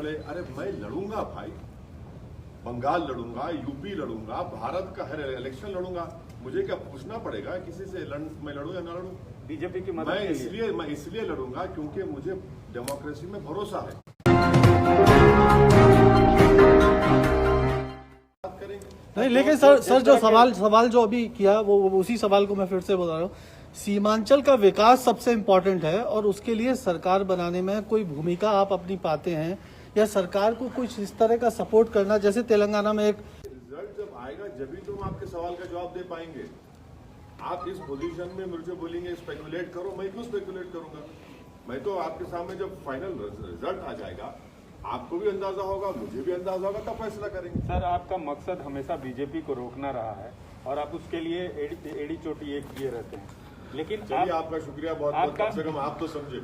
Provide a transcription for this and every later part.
लड़े, अरे मैं लड़ूंगा भाई, बंगाल लड़ूंगा, यूपी लड़ूंगा, भारत का हर इलेक्शन लड़ूंगा। मुझे क्या पूछना पड़ेगा किसी से मैं लड़ूं या ना लड़ूं? बीजेपी की मदद मैं इसलिए लड़ूंगा क्योंकि मुझे डेमोक्रेसी में भरोसा है। नहीं, लेकिन सर जो सवाल जो अभी किया वो उसी सवाल को मैं फिर से बता रहा हूँ। सीमांचल का विकास सबसे इम्पोर्टेंट है और उसके लिए सरकार बनाने में कोई भूमिका आप अपनी पाते हैं या सरकार को कुछ इस तरह का सपोर्ट करना, जैसे तेलंगाना में एक रिजल्ट जब आएगा जब ही तुम आपके सवाल का जवाब दे पाएंगे। आप इस पोजीशन में मुझे बोलेंगे स्पेकुलेट करो, मैं क्यों स्पेकुलेट करूंगा? मैं तो आपके सामने जब फाइनल रिजल्ट आ जाएगा आपको भी अंदाजा होगा, मुझे भी अंदाजा होगा, तब फैसला करेंगे। सर, आपका मकसद हमेशा बीजेपी को रोकना रहा है और आप उसके लिए एड़ी चोटी एक किए रहते हैं, लेकिन आपका शुक्रिया बहुत कम से कम आप तो समझे।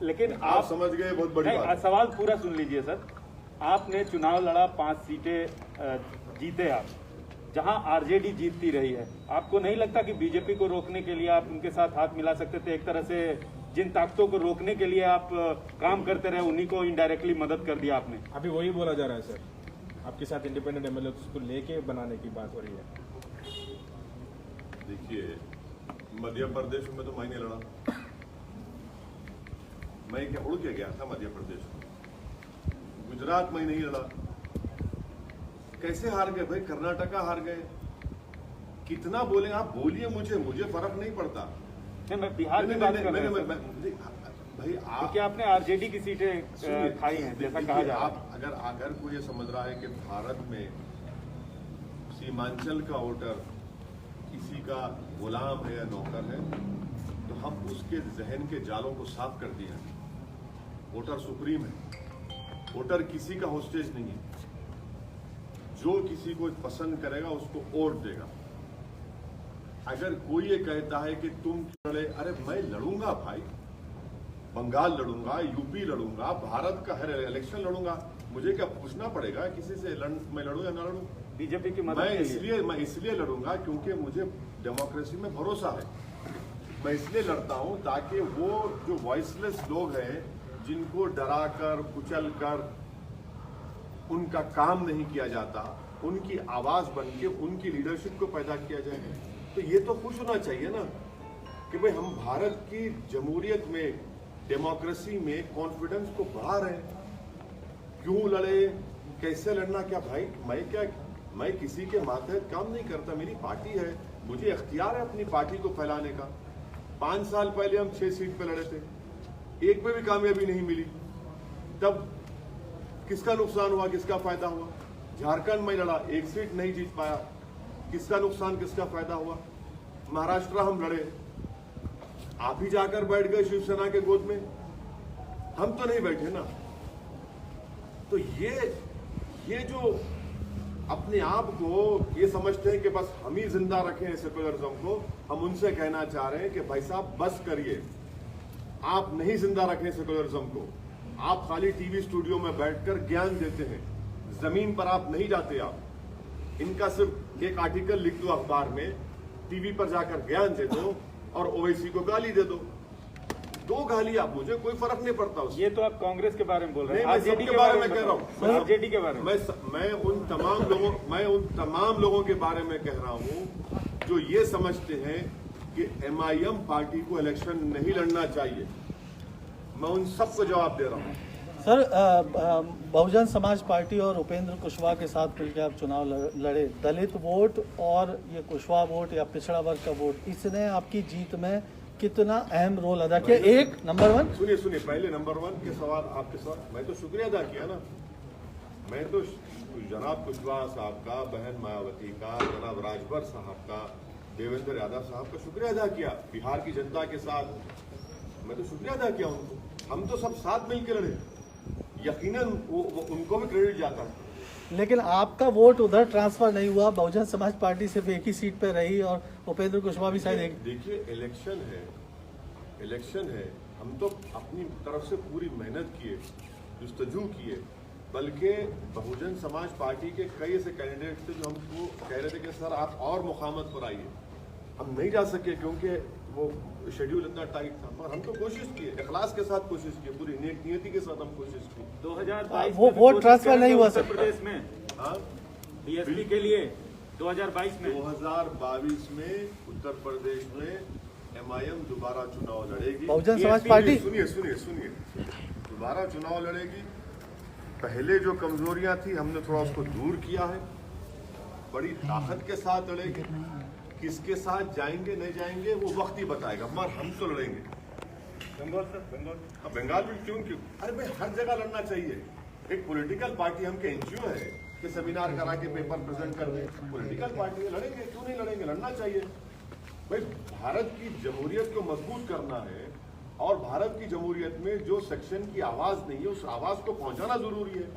लेकिन आप समझ गए, बहुत बड़ी बात। सवाल पूरा सुन लीजिए सर। आपने चुनाव लड़ा, 5 सीटें जीते आप, जहां आरजेडी जीतती रही है। आपको नहीं लगता कि बीजेपी को रोकने के लिए आप उनके साथ हाथ मिला सकते थे? एक तरह से जिन ताकतों को रोकने के लिए आप काम करते रहे उन्हीं को इनडायरेक्टली मदद कर दिया आपने। अभी वही बोला जा रहा है सर, आपके साथ इंडिपेंडेंट एमएलए को लेके बनाने की बात हो रही है। देखिए, मध्य प्रदेश में तो मैं नहीं लड़ा। मैं क्या उड़ के गया था मध्य प्रदेश में? गुजरात में नहीं लड़ा। कैसे हार गए भाई? कर्नाटका हार गए। कितना बोले आप, बोलिए, मुझे फर्क नहीं पड़ता। मैं बिहार की बात कर रहा हूं भाई, क्योंकि आपने आरजेडी की सीटें खाई हैं जैसा कहा जा रहा है। अगर कोई ये समझ रहा है कि भारत में सीमांचल का वोटर किसी का गुलाम है या नौकर है, तो हम उसके जहन के जालों को साफ कर दिया। वोटर सुप्रीम है, वोटर किसी का होस्टेज नहीं है। जो किसी को पसंद करेगा उसको वोट देगा। अगर कोई ये कहता है कि तुम लड़े, अरे मैं लड़ूंगा भाई, बंगाल लड़ूंगा, यूपी लड़ूंगा, भारत का हर इलेक्शन लड़ूंगा। मुझे क्या पूछना पड़ेगा किसी से मैं लड़ूं या ना लड़ूं? बीजेपी की मदद मैं इसलिए लड़ूंगा क्योंकि मुझे डेमोक्रेसी में भरोसा है। मैं इसलिए लड़ता हूं ताकि वो जो वॉइसलेस लोग हैं, जिनको डरा कर कुचल कर उनका काम नहीं किया जाता, उनकी आवाज बन के उनकी लीडरशिप को पैदा किया जाए। तो ये तो खुश होना चाहिए ना कि भाई हम भारत की जमहूरियत में, डेमोक्रेसी में कॉन्फिडेंस को बढ़ा रहे हैं। क्यों लड़े, कैसे लड़ना? क्या भाई मैं किसी के मातहत काम नहीं करता। मेरी पार्टी है, मुझे इख्तियार है अपनी पार्टी को फैलाने का। 5 साल पहले हम 6 सीट पे लड़े थे, एक पे भी कामयाबी नहीं मिली। तब किसका नुकसान हुआ, किसका फायदा हुआ? झारखंड में लड़ा, 1 सीट नहीं जीत पाया, किसका नुकसान, किसका फायदा हुआ? महाराष्ट्र हम लड़े, आप ही जाकर बैठ गए शिवसेना के गोद में, हम तो नहीं बैठे ना। तो ये जो अपने आप को ये समझते हैं कि बस हम ही जिंदा रखें सेक्युलरिज्म को, हम उनसे कहना चाह रहे हैं कि भाई साहब बस करिए, आप नहीं जिंदा रखें सेक्युलरिज्म को। आप खाली टीवी स्टूडियो में बैठकर ज्ञान देते हैं, जमीन पर आप नहीं जाते। आप इनका सिर्फ एक आर्टिकल लिख दो अखबार में, टीवी पर जाकर ज्ञान दे दो और ओवैसी को गाली दे दो। 2 गाली, आप मुझे कोई फर्क नहीं पड़ता उससे। ये तो आप कांग्रेस के बारे में बोल रहे हैं। आरजेडी के बारे में कह रहा हूँ, आरजेडी के बारे में। मैं उन तमाम लोगों के बारे में कह रहा हूँ जो ये समझते हैं कि एमआईएम पार्टी को इलेक्शन नहीं लड़ना चाहिए। मैं उन सबको जवाब दे रहा हूँ। सर, बहुजन समाज पार्टी और उपेंद्र कुशवाहा के साथ मिलकर आप चुनाव लड़े। दलित वोट और ये कुशवाहा वोट या पिछड़ा वर्ग का वोट, इसने आपकी जीत में कितना अहम रोल अदा किया? एक नंबर 1 सुनिए, पहले नंबर 1 के सवाल आपके साथ मैं तो शुक्रिया अदा किया ना। मैं तो जनाब कुशवाहा साहब का, बहन मायावती का, जनाब राजभर साहब का, देवेंद्र यादव साहब का शुक्रिया अदा किया। बिहार की जनता के साथ मैं तो शुक्रिया अदा किया उनको। हम तो सब साथ मिलकर लड़े, यकीनन उनको भी क्रेडिट जाता है। लेकिन आपका वोट उधर ट्रांसफर नहीं हुआ, बहुजन समाज पार्टी सिर्फ एक ही सीट पे रही और उपेंद्र कुशवाहा भी शायद एक। देखिए, इलेक्शन है, हम तो अपनी तरफ से पूरी मेहनत किए, जुस्तजू किए। बल्कि बहुजन समाज पार्टी के कई ऐसे कैंडिडेट थे जो हमको कह रहे थे कि सर आप और मुखामत पर आइए, हम नहीं जा सके क्योंकि वो शेड्यूल इतना टाइट था, पर हम तो कोशिश किए, इखलास के साथ कोशिश की, पूरी नियति के साथ हम कोशिश की। 2022 वो में वोट कोशिश ट्रांसफर करेंगे नहीं हुआ उत्तर सर। प्रदेश में हाँ, बीएसपी के लिए 2022 में 2022 में उत्तर प्रदेश में MIM दोबारा चुनाव लड़ेगी। बहुजन समाज पार्टी सुनिए दोबारा चुनाव लड़ेगी। पहले जो कमजोरियां थी हमने थोड़ा उसको दूर किया है, बड़ी ताकत के साथ लड़ेगी। किसके साथ जाएंगे नहीं जाएंगे वो वक्त ही बताएगा, मगर हम तो लड़ेंगे। बंगाल सर, बंगाल बंगाल में क्यों अरे भाई हर जगह लड़ना चाहिए। एक पॉलिटिकल पार्टी हम के NGO है कि सेमिनार करा के पेपर प्रेजेंट कर दे, पॉलिटिकल पार्टी है, लड़ेंगे क्यों नहीं लड़ेंगे, लड़ना चाहिए भाई। भारत की जमहूरियत को मजबूत करना है और भारत की जमहूरियत में जो सेक्शन की आवाज नहीं है उस आवाज को पहुंचाना जरूरी है,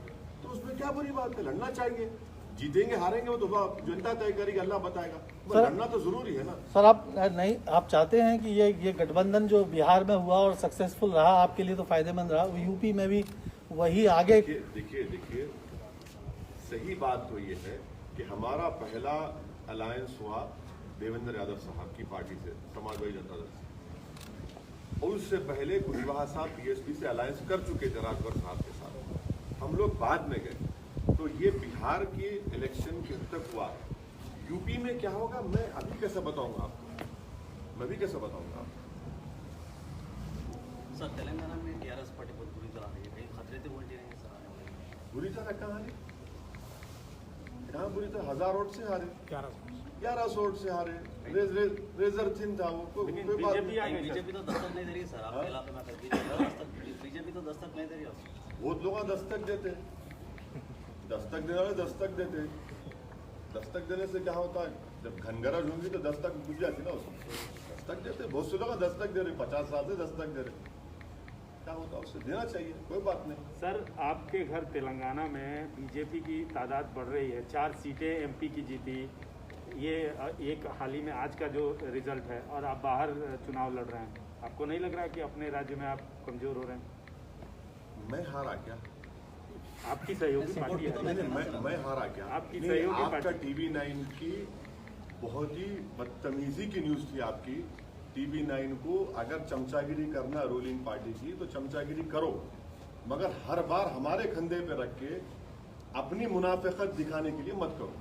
तो उसमें क्या बुरी बात है, लड़ना चाहिए। जीतेंगे हारेंगे वो तो जनता तय करेगी, अल्लाह बताएगा, पर लड़ना तो जरूरी है ना। सर आप नहीं, आप चाहते हैं कि ये गठबंधन जो बिहार में हुआ और सक्सेसफुल रहा आपके लिए तो फायदेमंद रहा, यूपी में भी वही आगे। देखिए सही बात तो ये है कि हमारा पहला अलायंस हुआ देवेंद्र यादव साहब की पार्टी से, समाजवादी जनता दल से, और उससे पहले कुशवाहा साहब BSP से अलायंस कर चुके थे राजभर साहब के साथ, हम लोग बाद में गए। तो ये बिहार की इलेक्शन किस तक हुआ, यूपी में क्या होगा मैं अभी कैसे बताऊंगा आपको, मैं भी कैसे बताऊंगा आपको। सर तेलंगाना में TRS पार्टी बहुत बुरी तरह है, कहीं खतरे से बोलते रहेंगे सर आने वाले। बुरी तरह कहाँ हारे, कहाँ बुरी तरह 1000 वोट से हारे, 1100 वोट से हारे, रेजर थिन था वो, कोई बात नहीं। बीजेपी तो दस्तक नहीं दे रही सर आपके इलाके में, बीजेपी तो दस्तक नहीं दे रही। बहुत लोग दस्तक देते, दस्तक देने वाले दस्तक देते, दस्तक देने से क्या होता है, जब घनगरज होंगी तो दस्तक बुझ जाती ना उसको, दस्तक देते, बहुत से लोग दस्तक दे रहे, 50 साल से दस्तक दे रहे, क्या होता है उससे देना चाहिए, कोई बात नहीं। सर आपके घर तेलंगाना में बीजेपी की तादाद बढ़ रही है, 4 सीटें MP की जीती, ये एक हाल ही में आज का जो रिजल्ट है, और आप बाहर चुनाव लड़ रहे हैं, आपको नहीं लग रहा कि अपने राज्य में आप कमजोर हो रहे हैं? मैं हारा क्या, आपकी सहयोगी पार्टी है। मैं हारा क्या, आपकी सहयोगी आपका पार्टी। TV9 की बहुत ही बदतमीजी की न्यूज थी आपकी। TV9 को अगर चमचागिरी करना रूलिंग पार्टी की तो चमचागिरी करो, मगर हर बार हमारे कंधे पे रख के अपनी मुनाफिकत दिखाने के लिए मत करो।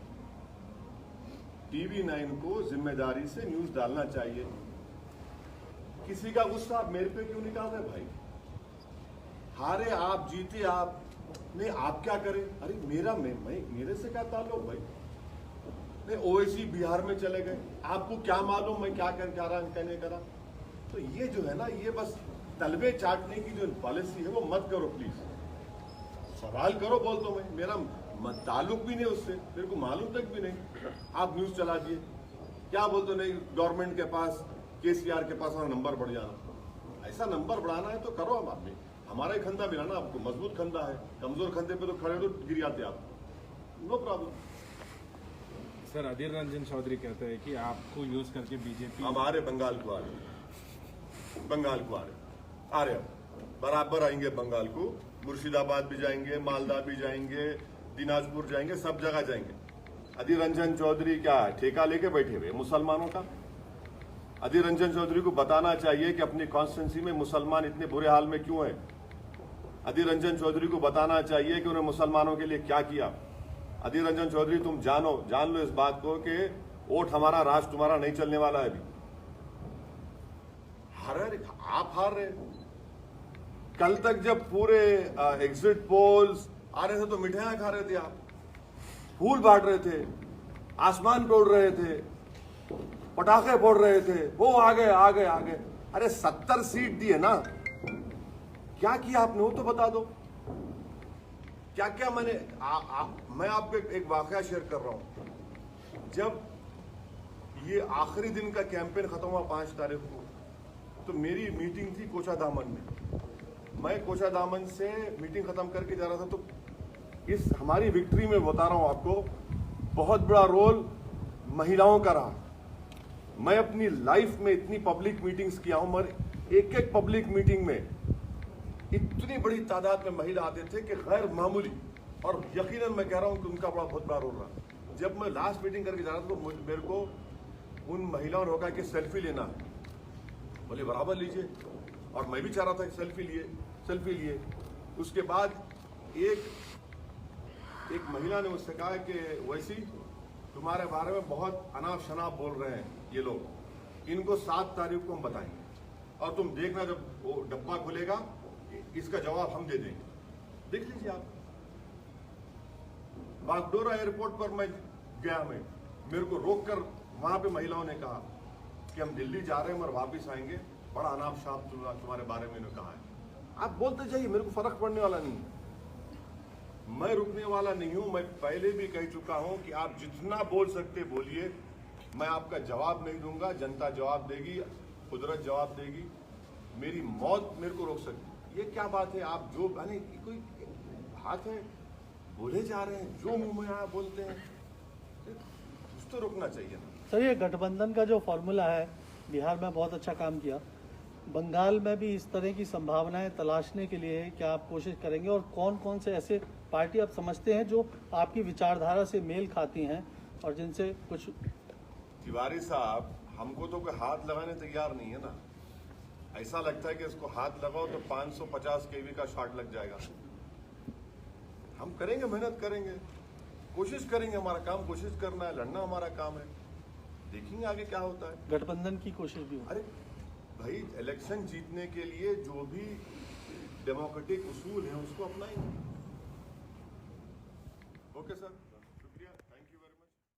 TV9 को जिम्मेदारी से न्यूज डालना चाहिए। किसी का गुस्सा आप मेरे पे क्यों निकाल रहे भाई, हारे आप जीते आप, नहीं आप क्या करें, अरे मेरे से क्या ताल्लुक भाई, नहीं OIC बिहार में चले गए, आपको क्या मालूम मैं क्या कहने करा। तो ये जो है ना, ये बस तलबे चाटने की जो पॉलिसी है वो मत करो प्लीज, सवाल करो बोल दो, मैं मेरा ताल्लुक भी नहीं उससे, मेरे को मालूम तक भी नहीं, आप न्यूज चला दिए, क्या बोलते नहीं गवर्नमेंट के पास KCR के पास नंबर बढ़ जाना, ऐसा नंबर बढ़ाना है तो करो, हम आपने हमारा ही खंदा मिला ना आपको, मजबूत खंदा है, कमजोर खंदे पे तो खड़े तो गिर जाते आप, no problem. Sir Adhir Ranjan Chaudhary कहते हैं कि आपको यूज करके बीजेपी, हम आ रहे बंगाल को, आ रहे बंगाल को, आ रहे हम बराबर आएंगे बंगाल को, मुर्शिदाबाद भी जाएंगे, मालदा भी जाएंगे, दिनाजपुर जाएंगे, सब जगह जाएंगे। अधीर रंजन चौधरी क्या ठेका लेके बैठे हुए मुसलमानों का? अधीर रंजन चौधरी को बताना चाहिए कि अपनी कॉन्स्टिट्यूंसी में मुसलमान इतने बुरे हाल में क्यों हैं। अधीर रंजन चौधरी को बताना चाहिए कि उन्हें मुसलमानों के लिए क्या किया। अधीर रंजन चौधरी तुम जान लो इस बात को कि वोट हमारा, राज तुम्हारा नहीं चलने वाला है अभी। आप हार रहे। कल तक जब पूरे एग्जिट पोल्स आ रहे थे तो मिठाइयां खा रहे थे आप, फूल बांट रहे थे, आसमान पे उड़ रहे थे, पटाखे फोड़ रहे थे, वो आगे। अरे 70 सीट दी है ना, क्या किया आपने वो तो बता दो। क्या क्या मैंने मैं आपको एक वाकया शेयर कर रहा हूं। जब ये आखिरी दिन का कैंपेन खत्म हुआ 5 तारीख को, तो मेरी मीटिंग थी कोचाधामन में। मैं कोचाधामन से मीटिंग खत्म करके जा रहा था, तो इस हमारी विक्ट्री में बता रहा हूं आपको, बहुत बड़ा रोल महिलाओं का रहा। मैं अपनी लाइफ में इतनी पब्लिक मीटिंग्स किया हूं, मगर एक पब्लिक मीटिंग में इतनी बड़ी तादाद में महिला आते थे कि गैर मामूली, और यकीनन मैं कह रहा हूं कि उनका बहुत बड़ा रोल रहा। जब मैं लास्ट मीटिंग करके जा रहा था तो मेरे को उन महिलाओं ने रोका कि सेल्फी लेना है। बोले बराबर लीजिए, और मैं भी चाह रहा था कि सेल्फी लिए। उसके बाद एक महिला ने मुझसे कहा कि वैसी तुम्हारे बारे में बहुत अनाप शनाप बोल रहे हैं ये लोग, इनको 7 तारीख को हम बताएंगे और तुम देखना जब वो डब्बा खुलेगा इसका जवाब हम दे देंगे। देख लीजिए आप, बागडोरा एयरपोर्ट पर मैं गया, मेरे को रोककर वहां पे महिलाओं ने कहा कि हम दिल्ली जा रहे हैं और वापस आएंगे, बड़ा अनाप शनाप तुम्हारे बारे में इन्होंने कहा है। आप बोलते जाइए, मेरे को फर्क पड़ने वाला नहीं है, मैं रुकने वाला नहीं हूं। मैं पहले भी कह चुका हूं कि आप जितना बोल सकते बोलिए, मैं आपका जवाब नहीं दूंगा, जनता जवाब देगी, कुदरत जवाब देगी। मेरी मौत मेरे को रोक सकती, ये क्या बात है? आप जो यानी कोई बात है, बोले जा रहे हैं, जो मुंह में आया बोलते हैं, कुछ तो रोकना चाहिए ना। सर, ये गठबंधन का जो फॉर्मूला है, बिहार में बहुत अच्छा काम किया, बंगाल में भी इस तरह की संभावनाएं तलाशने के लिए क्या आप कोशिश करेंगे? और कौन कौन से ऐसे पार्टी आप समझते हैं जो आपकी विचारधारा से मेल खाती हैं और जिनसे कुछ? तिवारी साहब, हमको तो कोई हाथ लगाने तैयार नहीं है ना। ऐसा लगता है कि इसको हाथ लगाओ तो 550 kV का शॉट लग जाएगा। हम करेंगे, मेहनत करेंगे, कोशिश करेंगे, हमारा काम कोशिश करना है, लड़ना हमारा काम है, देखेंगे आगे क्या होता है। गठबंधन की कोशिश भी हो। अरे भाई, इलेक्शन जीतने के लिए जो भी डेमोक्रेटिक उसूल है उसको अपनाएंगे। Okay sir.